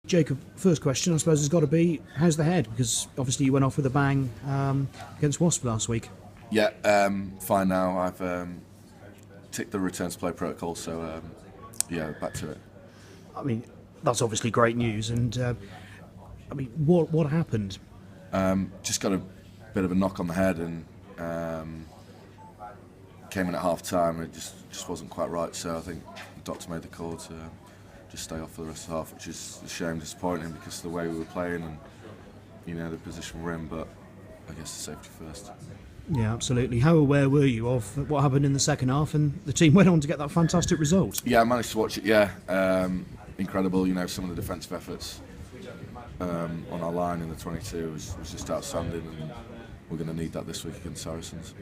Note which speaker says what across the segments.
Speaker 1: Jacob, first question I suppose has got to be, how's the head? Because obviously you went off with a bang against Wasp last week.
Speaker 2: Yeah, fine now. I've ticked the return to play protocol, so yeah, back to it.
Speaker 1: I mean, that's obviously great news. And I mean, what happened?
Speaker 2: Just got a bit of a knock on the head and came in at half time. It just wasn't quite right, so I think the doctor made the call to just stay off for the rest of the half, which is a shame, disappointing because of the way we were playing and the position we're in. But I guess the safety first.
Speaker 1: Yeah, absolutely. How aware were you of what happened in the second half, and the team went on to get that fantastic result?
Speaker 2: Yeah, I managed to watch it. Yeah, incredible. Some of the defensive efforts on our line in the 22 was just outstanding, and we're going to need that this week against Saracens.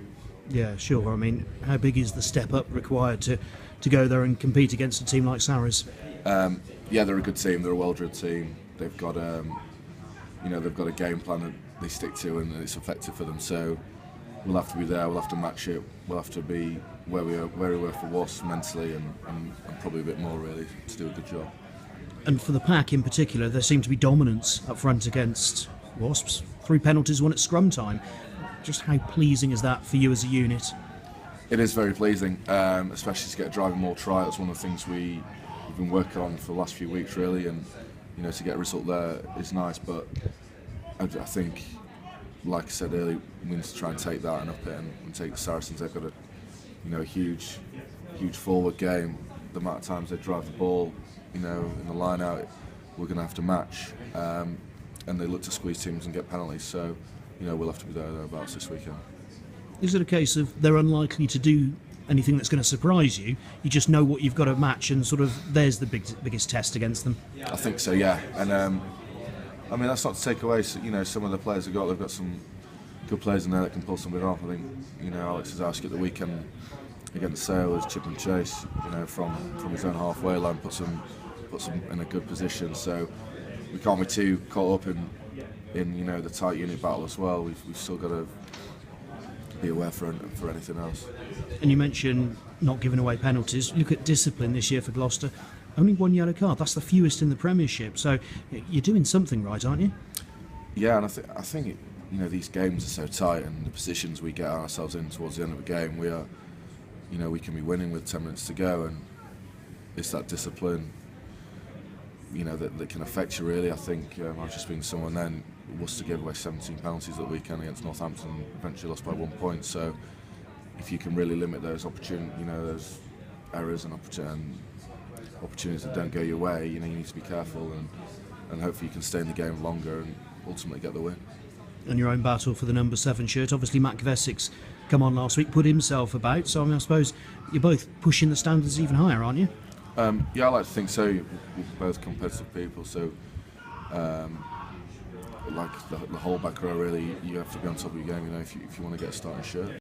Speaker 1: Yeah, sure. I mean, how big is the step up required to go there and compete against a team like Saracens?
Speaker 2: Yeah, they're a good team. They're a well-drilled team. They've got they've got a game plan that they stick to, and it's effective for them. So we'll have to be there. We'll have to match it. We'll have to be where we were for Wasps mentally, and probably a bit more really to do a good job.
Speaker 1: And for the pack in particular, there seemed to be dominance up front against Wasps. 3 penalties, won at scrum time. Just how pleasing is that for you as a unit?
Speaker 2: It is very pleasing, especially to get a driving maul try. That's one of the things we've been working on for the last few weeks, really, and to get a result there is nice. But I think, like I said earlier, we need to try and take that and up it and take the Saracens. They've got a huge forward game. The amount of times they drive the ball, in the line out, we're going to have to match. And they look to squeeze teams and get penalties. So, we'll have to be thereabouts this weekend.
Speaker 1: Is it a case of they're unlikely to do anything that's going to surprise you? You just know what you've got to match, and sort of there's the biggest test against them.
Speaker 2: I think so, yeah. And I mean, that's not to take away. Some of the players they've got some good players in there that can pull something off. I think Alex Zazowski at the weekend against Sailors, chip and chase, from his own halfway line, puts them in a good position. So we can't be too caught up in the tight unit battle as well. We've still got to be aware for anything else.
Speaker 1: And you mentioned not giving away penalties. Look at discipline this year for Gloucester. Only 1 yellow card. That's the fewest in the Premiership. So you're doing something right, aren't you?
Speaker 2: Yeah, and I think these games are so tight, and the positions we get ourselves in towards the end of a game, we can be winning with 10 minutes to go, and it's that discipline that can affect you, really. I think I've just been someone then. Worcester gave away 17 penalties that weekend against Northampton, eventually lost by 1 point. So if you can really limit those those errors and opportunities that don't go your way, you need to be careful, and hopefully you can stay in the game longer and ultimately get the win.
Speaker 1: And your own battle for the number 7 shirt. Obviously, Matt Kvesic's come on last week, put himself about. So I suppose you're both pushing the standards even higher, aren't you?
Speaker 2: Yeah, I like to think so. We're both competitive people, so like the whole back row, really, you have to be on top of your game. If you want to get a starting shirt.